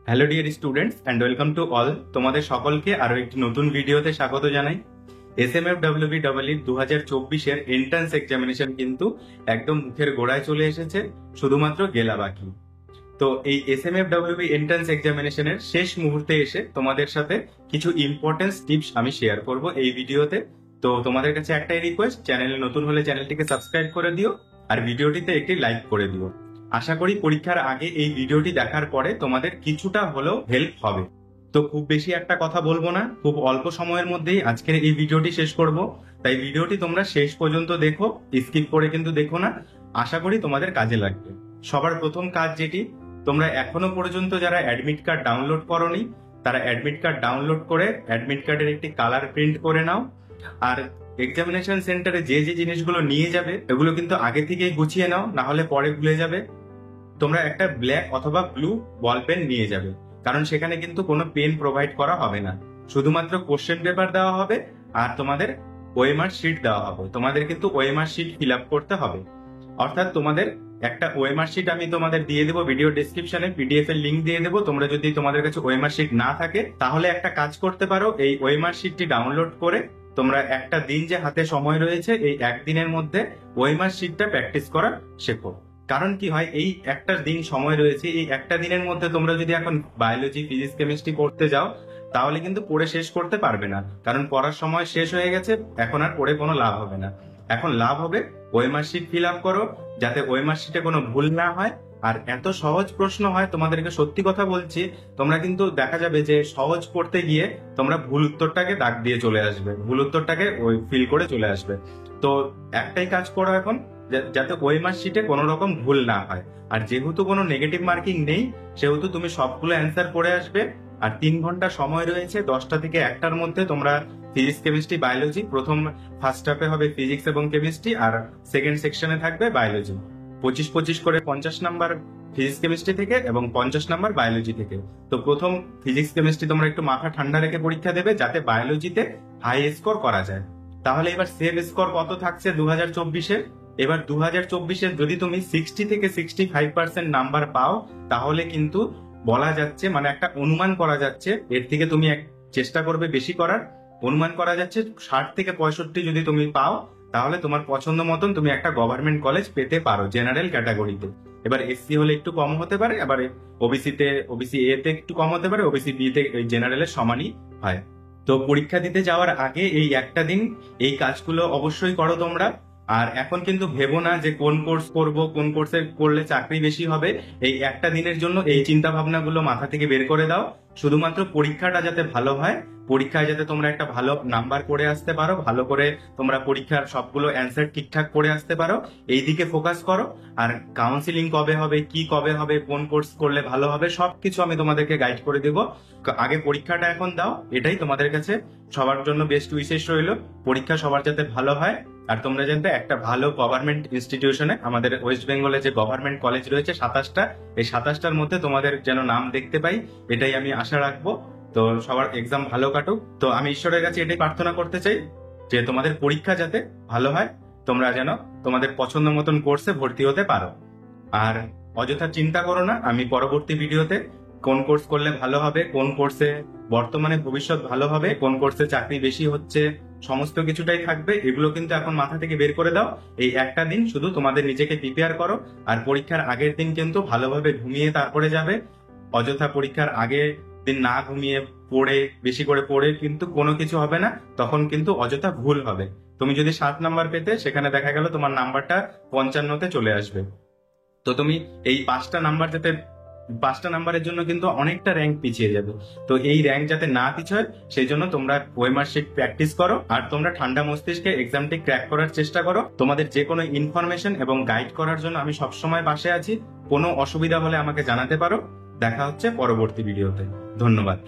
Hello dear students and welcome to all. তোমাদের সকলকে আরো একটি নতুন ভিডিওতে স্বাগত জানাই। SMFWBEE 2024-এর এন্ট্রান্স এক্সামিনেশন কিন্তু একদম মুখের গোড়ায় চলে এসেছে, শুধুমাত্র গেলা বাকি। তো এই SMFWB এন্ট্রান্স এক্সামিনেশনের শেষ মুহূর্তে এসে তোমাদের সাথে কিছু ইম্পর্টেন্ট টিপস আমি শেয়ার করব এই ভিডিওতে। তো তোমাদের কাছে একটাই রিকোয়েস্ট, চ্যানেলে নতুন হলে চ্যানেলটিকে সাবস্ক্রাইব করে দিও আর ভিডিওটিতে একটি লাইক করে দিও। আশা করি পরীক্ষার আগে এই ভিডিওটি দেখার পরে তোমাদের কিছুটা হলেও হেল্প হবে। তো খুব বেশি একটা কথা বলবো না, খুব অল্প সময়ের মধ্যেই আজকের এই ভিডিওটি শেষ করব। তাই ভিডিওটি তোমরা শেষ পর্যন্ত দেখো, স্কিপ করে কিন্তু দেখো না। আশা করি তোমাদের কাজে লাগবে। সবার প্রথম কাজ যেটি, তোমরা এখনো পর্যন্ত যারা অ্যাডমিট কার্ড ডাউনলোড করোনি তারা অ্যাডমিট কার্ড ডাউনলোড করে অ্যাডমিট কার্ডের একটি কালার প্রিন্ট করে নাও। আর এক্সামিনেশন সেন্টারে যে যে জিনিসগুলো নিয়ে যাবে এগুলো কিন্তু আগে থেকেই গুছিয়ে নাও, না হলে পরে ভুলে যাবে। তোমরা একটা ব্ল্যাক অথবা ব্লু বল পেন নিয়ে যাবে, কারণ সেখানে কিন্তু কোনো পেন প্রোভাইড করা হবে না, শুধুমাত্র কোশ্চেন পেপার দেওয়া হবে আর তোমাদের ওএমআর শিট দেওয়া হবে। তোমাদের কিন্তু ওএমআর শিট ফিল আপ করতে হবে, অর্থাৎ তোমাদের একটা ওএমআর শিট আমি তোমাদের দিয়ে দেবো ভিডিও ডেসক্রিপশনে, পিডিএফ এর লিঙ্ক দিয়ে দেবো। তোমরা যদি তোমাদের কাছে ওএমআর শিট না থাকে তাহলে একটা কাজ করতে পারো, এই ওএমআর শিটটি ডাউনলোড করে তোমরা একটা দিন যে হাতে সময় রয়েছে এই একদিনের মধ্যে ওএমআর শিটটা প্র্যাকটিস করা শেখো। কারণ কি হয়, এই একটা দিন সময় রয়েছে, এই একটা দিনের মধ্যে তোমরা যদি এখন বায়োলজি, ফিজিক্স, কেমিস্ট্রি পড়তে যাও তাহলে কিন্তু পড়ে শেষ করতে পারবে না, কারণ পড়ার সময় শেষ হয়ে গেছে। এখন আর পড়ে কোনো লাভ হবে না। এখন লাভ হবে ওএমআর শিট ফিল আপ করো, যাতে ওএমআর শিটে কোনো ভুল না হয়। আর এত সহজ প্রশ্ন হয়, তোমাদেরকে সত্যি কথা বলছি, তোমরা কিন্তু দেখা যাবে যে সহজ পড়তে গিয়ে তোমরা ভুল উত্তরটাকে দাগ দিয়ে চলে আসবে, ভুল উত্তরটাকে ওই ফিল করে চলে আসবে। তো একটাই কাজ করো এখন, যাতে ওএমআর শিটে কোনো রকম ভুল না হয়। আর যেহেতু কোনো নেগেটিভ মার্কিং নেই সেহেতু তুমি সবগুলো অ্যান্সার করে আসবে। আর 3 ঘন্টা সময় রয়েছে, 10টা থেকে 1টার মধ্যে তোমরা ফিজিক্স, কেমিস্ট্রি, বায়োলজি, ফার্স্ট হাফে হবে ফিজিক্স এবং কেমিস্ট্রি আর সেকেন্ড সেকশনে থাকবে বায়োলজি। 25-25 করে 50 নাম্বার ফিজিক্স কেমিস্ট্রি থেকে এবং 50 নাম্বার বায়োলজি থেকে। তো প্রথম ফিজিক্স কেমিস্ট্রি তোমরা একটু মাথা ঠান্ডা রেখে পরীক্ষা দেবে, যাতে বায়োলজিতে হাই স্কোর করা যায়। তাহলে এবার সেভ স্কোর কত থাকছে 2024-এ? এবার 2024-এ যদি তুমি 60 থেকে 65% নাম্বার পাও তাহলে কিন্তু বলা যাচ্ছে, মানে একটা অনুমান করা যাচ্ছে, এর থেকে তুমি চেষ্টা করবে বেশি করার। অনুমান করা যাচ্ছে 60 থেকে 65 যদি তুমি পাও তাহলে তোমার পছন্দ মতন তুমি একটা গভর্নমেন্ট কলেজ পেতে পারো জেনারেল ক্যাটাগরিতে। এবার এসসি হলে একটু কম হতে পারে, আবার ওবিসি এ তে একটু কম হতে পারে, ওবিসি বি তে জেনারেলের সমানই হয়। তো পরীক্ষা দিতে যাওয়ার আগে এই একটা দিন এই কাজগুলো অবশ্যই করো তোমরা। আর এখন কিন্তু ভেবো না যে কোন কোর্স করব, কোন কোর্সে করলে চাকরি বেশি হবে। এই একটা দিনের জন্য এই চিন্তা ভাবনাগুলো মাথা থেকে বের করে দাও। শুধুমাত্র পরীক্ষাটা যাতে ভালো হয়, পরীক্ষায় যাতে তোমরা একটা ভালো নাম্বার করে আসতে পারো, ভালো করে তোমরা পরীক্ষার সবগুলো অ্যান্সার ঠিকঠাক করে আসতে পারো, এই দিকে ফোকাস করো। আর কাউন্সিলিং কবে হবে, কি কবে হবে, কোন কোর্স করলে ভালো হবে, সবকিছু আমি তোমাদেরকে গাইড করে দেবো। আগে পরীক্ষাটা এখন দাও, এটাই তোমাদের কাছে সবার জন্য বেস্ট উইশেস রইল। পরীক্ষা সবার যাতে ভালো হয় আর তোমরা যাতে একটা ভালো গভর্নমেন্ট ইনস্টিটিউশনে, আমাদের ওয়েস্ট বেঙ্গলে যে গভর্নমেন্ট কলেজ রয়েছে 27টা, এই 27টার মধ্যে তোমাদের যেন নাম দেখতে পাই, এটাই আমি আশা রাখবো। তো সবার এক্সাম ভালো কাটুক। তো আমি ঈশ্বরের কাছে এটাই প্রার্থনা করতে চাই যে তোমাদের পরীক্ষা যাতে ভালো হয়, তোমরা যেন তোমাদের পছন্দ মতন কোর্সে ভর্তি হতে পারো। আর অযথা চিন্তা করো না, আমি পরবর্তী ভিডিওতে কোন কোর্স করলে ভালো হবে, কোন কোর্সে বর্তমানে ভবিষ্যৎ ভালো হবে, কোন কোর্সে চাকরি বেশি হচ্ছে, সমস্ত কিছুটাই থাকবে। এগুলো কিন্তু এখন মাথা থেকে বের করে দাও। এই একটা দিন শুধু তোমাদের নিজেকে প্রিপেয়ার করো। আর পরীক্ষার আগের দিন কিন্তু ভালোভাবে ঘুমিয়ে তারপরে যাবে। অযথা পরীক্ষার আগের দিন না ঘুমিয়ে পড়ে, বেশি করে পড়ে কিন্তু কোনো কিছু হবে না, তখন কিন্তু অযথা ভুল হবে। তুমি যদি 7 নাম্বার পেতে, সেখানে দেখা গেল তোমার নাম্বারটা 55-তে চলে আসবে। তো তুমি এই 5টা নাম্বারের জন্য কিন্তু অনেকটা র্যাঙ্ক পিছিয়ে যাবে। তো এই র্যাঙ্ক যাতে না পিছয় সেই জন্য তোমরা ওএমআর শিট প্র্যাকটিস করো আর তোমরা ঠান্ডা মস্তিষ্কে এক্সামটি ক্র্যাক করার চেষ্টা করো। তোমাদের যে কোনো ইনফরমেশন এবং গাইড করার জন্য আমি সবসময় পাশে আছি। কোনো অসুবিধা হলে আমাকে জানাতে পারো। দেখা হচ্ছে পরবর্তী ভিডিওতে। ধন্যবাদ।